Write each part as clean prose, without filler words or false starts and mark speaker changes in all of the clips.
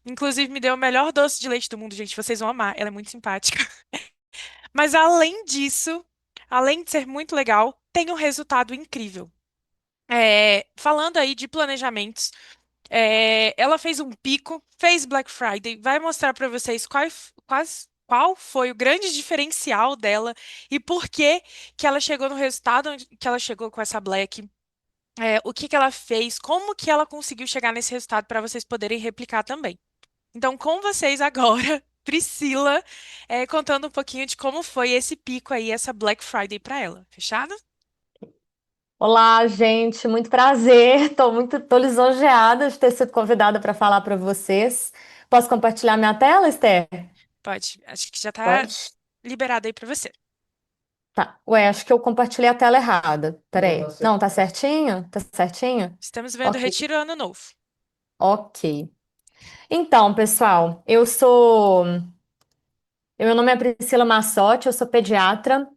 Speaker 1: Inclusive, me deu o melhor doce de leite do mundo, gente. Vocês vão amar. Ela é muito simpática. Mas além disso, além de ser muito legal, tem um resultado incrível. Falando aí de planejamentos, ela fez um pico, fez Black Friday, vai mostrar para vocês qual foi o grande diferencial dela e por que ela chegou no resultado que ela chegou com essa Black. O que que ela fez, como que ela conseguiu chegar nesse resultado para vocês poderem replicar também. Então, com vocês agora, Priscila, contando um pouquinho de como foi esse pico aí, essa Black Friday para ela. Fechado?
Speaker 2: Olá, gente, muito prazer. Tô lisonjeada de ter sido convidada para falar para vocês. Posso compartilhar minha tela, Esther?
Speaker 1: Pode. Acho que já tá
Speaker 2: Pode.
Speaker 1: liberado aí para você.
Speaker 2: Tá. Ué, acho que eu compartilhei a tela errada. Peraí. Não, tá certinho? Tá certinho?
Speaker 1: Estamos vendo
Speaker 2: Ok.
Speaker 1: Retiro Ano Novo.
Speaker 2: Ok. Então, pessoal, meu nome é Priscila Massotti, eu sou pediatra.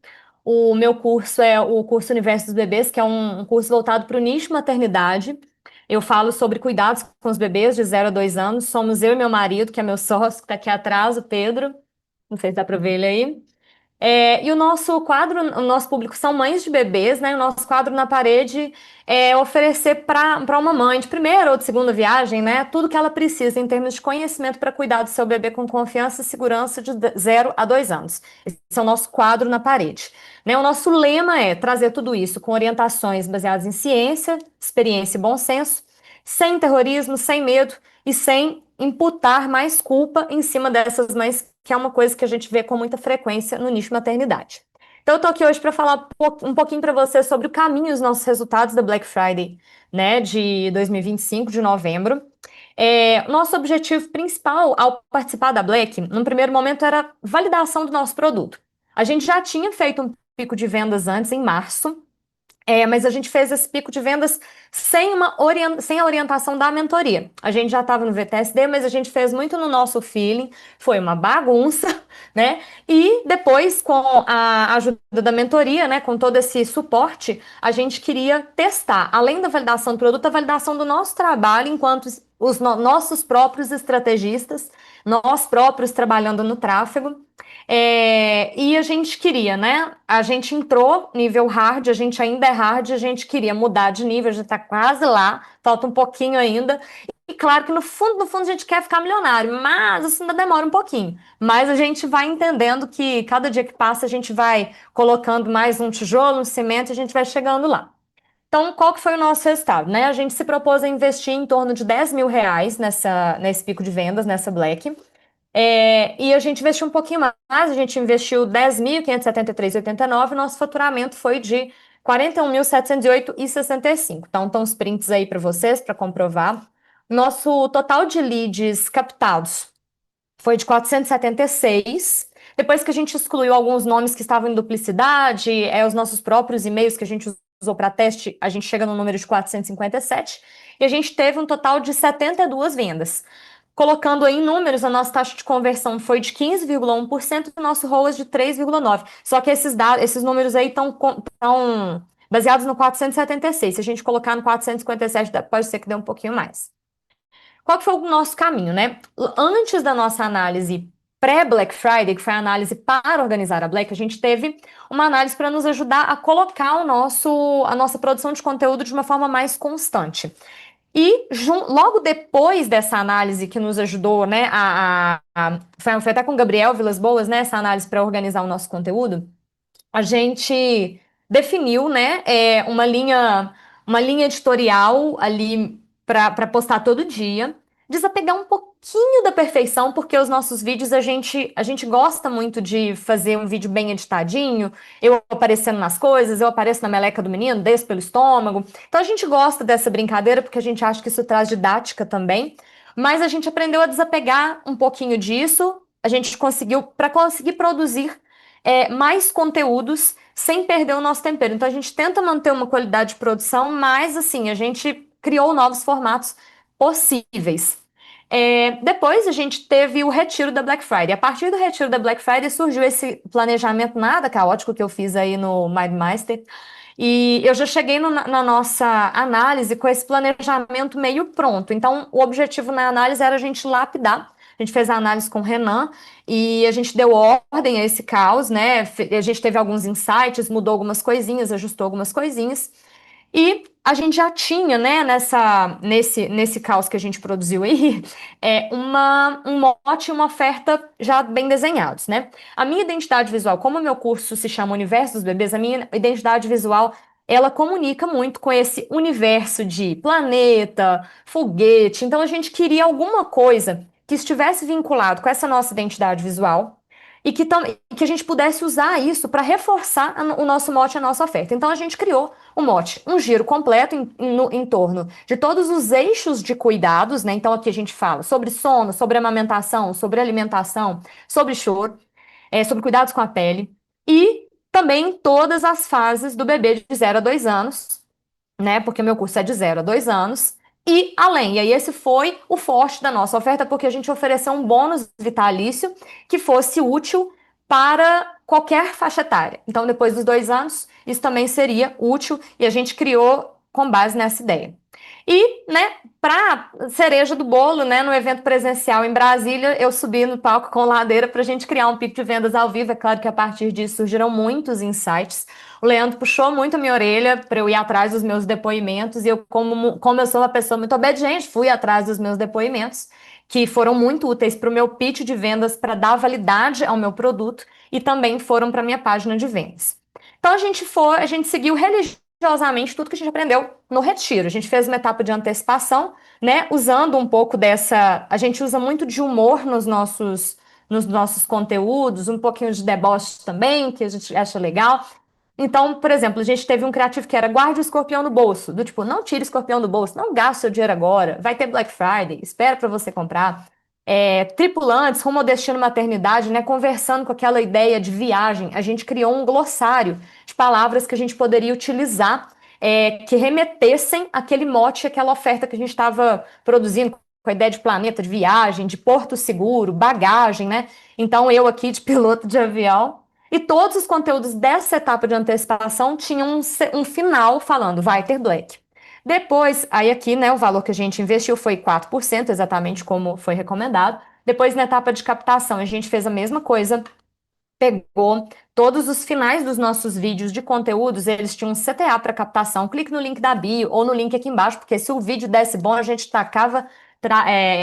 Speaker 2: O meu curso é o curso Universo dos Bebês, que é um curso voltado para o nicho maternidade. Eu falo sobre cuidados com os bebês de 0 a 2 anos. Somos eu e meu marido, que é meu sócio, que está aqui atrás, o Pedro. Não sei se dá para ver ele aí. E o nosso quadro, o nosso público são mães de bebês, né? O nosso quadro na parede é oferecer para uma mãe de primeira ou de segunda viagem, né? Tudo que ela precisa em termos de conhecimento para cuidar do seu bebê com confiança e segurança de 0 a 2 anos. Esse é o nosso quadro na parede. Né? O nosso lema é trazer tudo isso com orientações baseadas em ciência, experiência e bom senso, sem terrorismo, sem medo e sem imputar mais culpa em cima dessas mães, que é uma coisa que a gente vê com muita frequência no nicho maternidade. Então, eu tô aqui hoje para falar um pouquinho para você sobre o caminho e os nossos resultados da Black Friday, né, de 2025, de novembro. Nosso objetivo principal ao participar da Black, no primeiro momento, era validação do nosso produto. A gente já tinha feito um pico de vendas antes, em março, mas a gente fez esse pico de vendas sem a orientação da mentoria. A gente já estava no VTSD, mas a gente fez muito no nosso feeling, foi uma bagunça, né? E depois, com a ajuda da mentoria, né, com todo esse suporte, a gente queria testar, além da validação do produto, a validação do nosso trabalho enquanto nossos próprios estrategistas, nós próprios trabalhando no tráfego. E a gente queria, né? A gente entrou nível hard, a gente ainda é hard, a gente queria mudar de nível, a gente tá quase lá, falta um pouquinho ainda. E claro que no fundo, a gente quer ficar milionário, mas isso ainda demora um pouquinho. Mas a gente vai entendendo que cada dia que passa a gente vai colocando mais um tijolo, um cimento, e a gente vai chegando lá. Então, qual que foi o nosso resultado, né? A gente se propôs a investir em torno de R$ 10.000 nesse pico de vendas, nessa Black. E a gente investiu um pouquinho mais, a gente investiu 10.573,89, nosso faturamento foi de 41.708,65. Então, estão os prints aí para vocês, para comprovar. Nosso total de leads captados foi de 476. Depois que a gente excluiu alguns nomes que estavam em duplicidade, os nossos próprios e-mails que a gente usou para teste, a gente chega no número de 457. E a gente teve um total de 72 vendas. Colocando aí em números, a nossa taxa de conversão foi de 15,1% e o nosso ROAS de 3,9%. Só que esses dados, esses números aí estão baseados no 476. Se a gente colocar no 457, pode ser que dê um pouquinho mais. Qual que foi o nosso caminho, né? Antes da nossa análise pré-Black Friday, que foi a análise para organizar a Black, a gente teve uma análise para nos ajudar a colocar a nossa produção de conteúdo de uma forma mais constante. E logo depois dessa análise que nos ajudou, né, foi até com o Gabriel Vilas Boas, né, essa análise para organizar o nosso conteúdo, a gente definiu, né, uma linha editorial ali para postar todo dia, desapegar um pouquinho da perfeição, porque os nossos vídeos a gente gosta muito de fazer um vídeo bem editadinho, eu aparecendo nas coisas, eu apareço na meleca do menino, desço pelo estômago. Então a gente gosta dessa brincadeira porque a gente acha que isso traz didática também, mas a gente aprendeu a desapegar um pouquinho disso, a gente conseguiu, para conseguir produzir mais conteúdos sem perder o nosso tempero. Então a gente tenta manter uma qualidade de produção, mas assim, a gente criou novos formatos possíveis. Depois a gente teve o retiro da Black Friday. A partir do retiro da Black Friday surgiu esse planejamento nada caótico que eu fiz aí no MindMeister. E eu já cheguei na nossa análise com esse planejamento meio pronto. Então, o objetivo na análise era a gente lapidar. A gente fez a análise com o Renan e a gente deu ordem a esse caos, né? A gente teve alguns insights, mudou algumas coisinhas, ajustou algumas coisinhas. E a gente já tinha, né, nesse caos que a gente produziu aí, um mote e uma oferta já bem desenhados, né? A minha identidade visual, como o meu curso se chama Universo dos Bebês, a minha identidade visual, ela comunica muito com esse universo de planeta, foguete. Então a gente queria alguma coisa que estivesse vinculado com essa nossa identidade visual e que a gente pudesse usar isso para reforçar o nosso mote e a nossa oferta. Então a gente criou o mote, um giro completo em torno de todos os eixos de cuidados, né? Então aqui a gente fala sobre sono, sobre amamentação, sobre alimentação, sobre choro, sobre cuidados com a pele e também todas as fases do bebê de 0 a 2 anos, né? Porque o meu curso é de 0 a 2 anos. E além, e aí esse foi o forte da nossa oferta, porque a gente ofereceu um bônus vitalício que fosse útil para qualquer faixa etária. Então, depois dos 2 anos, isso também seria útil e a gente criou com base nessa ideia. E, né, para cereja do bolo, né, no evento presencial em Brasília, eu subi no palco com ladeira para a gente criar um pico de vendas ao vivo. É claro que a partir disso surgiram muitos insights. O Leandro puxou muito a minha orelha para eu ir atrás dos meus depoimentos, e eu, como eu sou uma pessoa muito obediente, fui atrás dos meus depoimentos, que foram muito úteis para o meu pitch de vendas, para dar validade ao meu produto, e também foram para a minha página de vendas. Então a gente seguiu religiosamente tudo que a gente aprendeu no retiro. A gente fez uma etapa de antecipação, né? Usando um pouco dessa. A gente usa muito de humor nos nossos conteúdos, um pouquinho de deboche também, que a gente acha legal. Então, por exemplo, a gente teve um criativo que era guarde o escorpião no bolso, do tipo, não tire o escorpião do bolso, não gaste seu dinheiro agora, vai ter Black Friday, espera para você comprar. Tripulantes rumo ao destino maternidade, né, conversando com aquela ideia de viagem, a gente criou um glossário de palavras que a gente poderia utilizar, que remetessem àquele mote, àquela oferta que a gente estava produzindo, com a ideia de planeta, de viagem, de porto seguro, bagagem, né? Então, eu aqui de piloto de avião. E todos os conteúdos dessa etapa de antecipação tinham um final falando, vai ter Black. Depois, aí aqui, né, o valor que a gente investiu foi 4%, exatamente como foi recomendado. Depois, na etapa de captação, a gente fez a mesma coisa, pegou todos os finais dos nossos vídeos de conteúdos, eles tinham um CTA para captação. Clique no link da bio ou no link aqui embaixo, porque se o vídeo desse bom, a gente tacava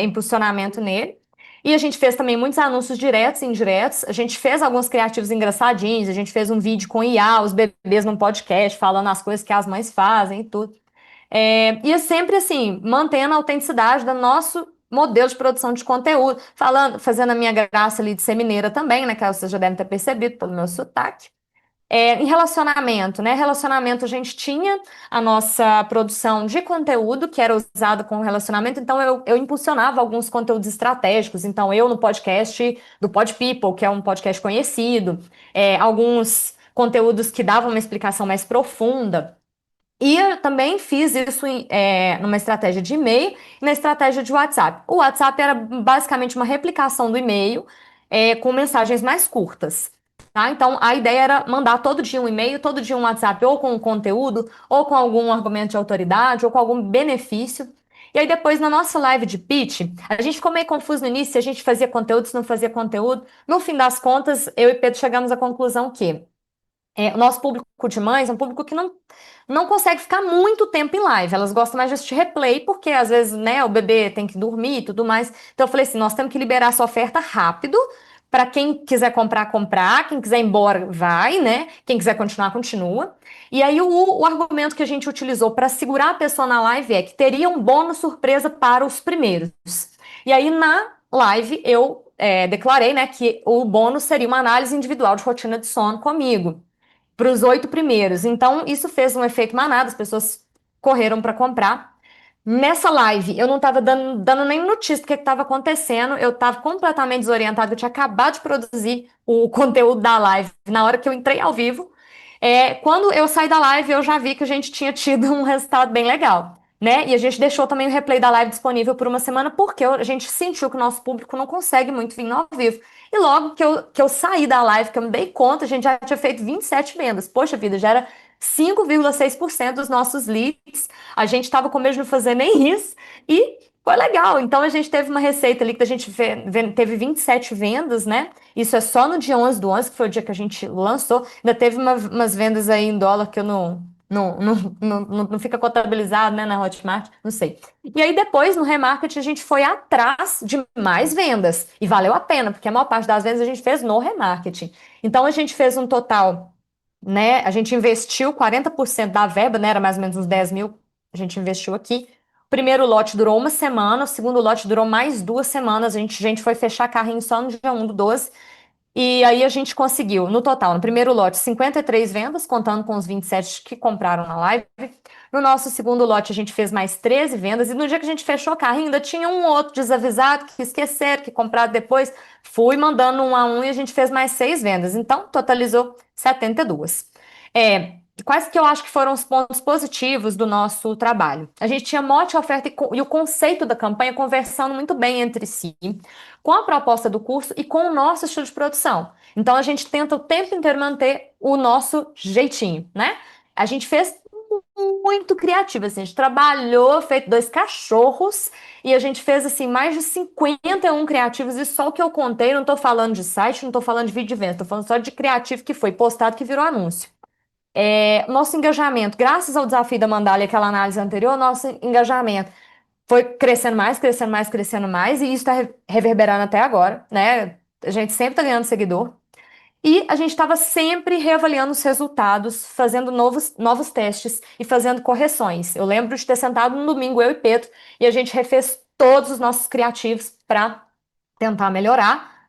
Speaker 2: impulsionamento nele. E a gente fez também muitos anúncios diretos e indiretos. A gente fez alguns criativos engraçadinhos. A gente fez um vídeo com IA, os bebês num podcast, falando as coisas que as mães fazem e tudo. E é sempre assim, mantendo a autenticidade do nosso modelo de produção de conteúdo, fazendo a minha graça ali de ser mineira também, né? Que vocês já devem ter percebido pelo meu sotaque. Em relacionamento, né? Relacionamento, a gente tinha a nossa produção de conteúdo que era usado com relacionamento, então eu impulsionava alguns conteúdos estratégicos. Então, eu no podcast do Pod People, que é um podcast conhecido, alguns conteúdos que davam uma explicação mais profunda. E eu também fiz isso numa estratégia de e-mail e na estratégia de WhatsApp. O WhatsApp era basicamente uma replicação do e-mail, com mensagens mais curtas. Tá? Então, a ideia era mandar todo dia um e-mail, todo dia um WhatsApp, ou com conteúdo, ou com algum argumento de autoridade, ou com algum benefício. E aí, depois, na nossa live de pitch, a gente ficou meio confuso no início, se a gente fazia conteúdo, se não fazia conteúdo. No fim das contas, eu e Pedro chegamos à conclusão que o nosso público de mães é um público que não consegue ficar muito tempo em live. Elas gostam mais de assistir replay, porque às vezes, né, o bebê tem que dormir e tudo mais. Então eu falei assim, nós temos que liberar essa oferta rápido, para quem quiser comprar, comprar, quem quiser ir embora, vai, né? Quem quiser continuar, continua. E aí o argumento que a gente utilizou para segurar a pessoa na live é que teria um bônus surpresa para os primeiros. E aí na live eu declarei, né, que o bônus seria uma análise individual de rotina de sono comigo para os 8 primeiros. Então, isso fez um efeito manada, as pessoas correram para comprar. Nessa live, eu não estava dando nem notícia do que estava acontecendo, eu estava completamente desorientada, eu tinha acabado de produzir o conteúdo da live na hora que eu entrei ao vivo. Quando eu saí da live, eu já vi que a gente tinha tido um resultado bem legal, né? E a gente deixou também o replay da live disponível por uma semana, porque a gente sentiu que o nosso público não consegue muito vir ao vivo. E logo que eu saí da live, que eu me dei conta, a gente já tinha feito 27 vendas. Poxa vida, já era 5,6% dos nossos leads. A gente estava com medo de não fazer nem isso e foi legal. Então a gente teve uma receita ali que a gente teve 27 vendas, né? Isso é só no dia 11 do 11, que foi o dia que a gente lançou. Ainda teve umas vendas aí em dólar que eu não fica contabilizado, né, na Hotmart, não sei. E aí depois, no remarketing, a gente foi atrás de mais vendas. E valeu a pena, porque a maior parte das vendas a gente fez no remarketing. Então a gente fez um total, né? A gente investiu 40% da verba, né? Era mais ou menos uns 10 mil, a gente investiu aqui. O primeiro lote durou uma semana, o segundo lote durou mais 2 semanas. A gente foi fechar carrinho só no dia 1 do 12. E aí a gente conseguiu, no total, no primeiro lote, 53 vendas, contando com os 27 que compraram na live. No nosso segundo lote, a gente fez mais 13 vendas. E no dia que a gente fechou o carrinho, ainda tinha um outro desavisado que esqueceram, que compraram depois. Fui mandando um a um e a gente fez mais 6 vendas. Então, totalizou 72. Quais que eu acho que foram os pontos positivos do nosso trabalho? A gente tinha mote, oferta e o conceito da campanha conversando muito bem entre si, com a proposta do curso e com o nosso estilo de produção. Então a gente tenta o tempo inteiro manter o nosso jeitinho, né? A gente fez muito criativo, assim, a gente trabalhou, feito dois cachorros, e a gente fez, assim, mais de 51 criativos, e só o que eu contei, não tô falando de site, não tô falando de vídeo de venda, tô falando só de criativo que foi postado, que virou anúncio. Nosso engajamento, graças ao desafio da Mandália, aquela análise anterior, nosso engajamento foi crescendo mais, crescendo mais, crescendo mais, e isso está reverberando até agora, né? A gente sempre está ganhando seguidor. E a gente estava sempre reavaliando os resultados, fazendo novos testes e fazendo correções. Eu lembro de ter sentado no domingo, eu e Pedro, e a gente refez todos os nossos criativos para tentar melhorar.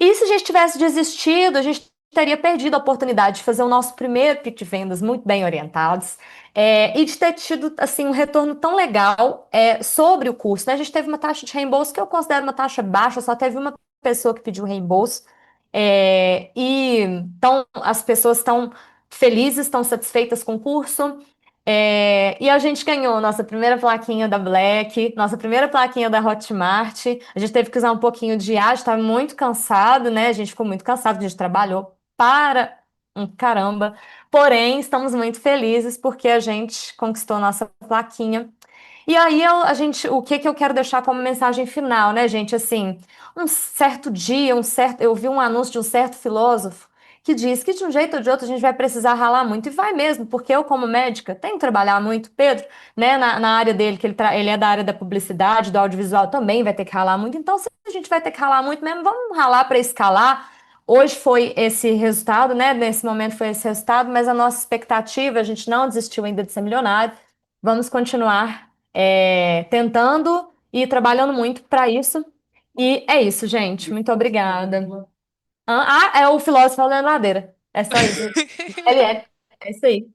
Speaker 2: E se a gente tivesse desistido, a gente teria perdido a oportunidade de fazer o nosso primeiro pitch de vendas muito bem orientados, e de ter tido assim um retorno tão legal sobre o curso, né? A gente teve uma taxa de reembolso que eu considero uma taxa baixa, só teve uma pessoa que pediu reembolso. E então as pessoas estão felizes, estão satisfeitas com o curso. E a gente ganhou nossa primeira plaquinha da Black, nossa primeira plaquinha da Hotmart. A gente teve que usar um pouquinho de ar, estava muito cansado, né? A gente ficou muito cansado, a gente trabalhou para um caramba. Porém, estamos muito felizes porque a gente conquistou nossa plaquinha. E aí o que que eu quero deixar como mensagem final, né, gente? Assim, um certo dia, eu vi um anúncio de um certo filósofo que diz que de um jeito ou de outro a gente vai precisar ralar muito, e vai mesmo, porque eu, como médica, tenho que trabalhar muito. Pedro, né, na área dele, que ele é da área da publicidade, do audiovisual, também vai ter que ralar muito. Então, se a gente vai ter que ralar muito mesmo, vamos ralar para escalar. Hoje foi esse resultado, né? Nesse momento foi esse resultado, mas a nossa expectativa, a gente não desistiu ainda de ser milionário. Vamos continuar tentando e trabalhando muito para isso. E é isso, gente. Muito obrigada. É o filósofo da ladeira. É só isso. Ele é isso aí.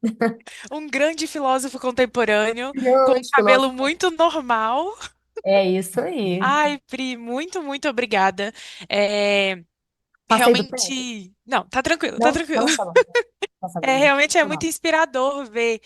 Speaker 1: Um grande filósofo contemporâneo, com um
Speaker 2: Grande
Speaker 1: cabelo
Speaker 2: filósofo.
Speaker 1: muito normal.
Speaker 2: É isso aí.
Speaker 1: Ai, Pri, muito, muito obrigada. É,
Speaker 2: Passei do tempo?
Speaker 1: realmente. Não, tá tranquilo, tá
Speaker 2: Não,
Speaker 1: tranquilo.
Speaker 2: não, tá bom. Tá
Speaker 1: É,
Speaker 2: sabendo.
Speaker 1: realmente é
Speaker 2: Foi
Speaker 1: muito
Speaker 2: mal.
Speaker 1: inspirador ver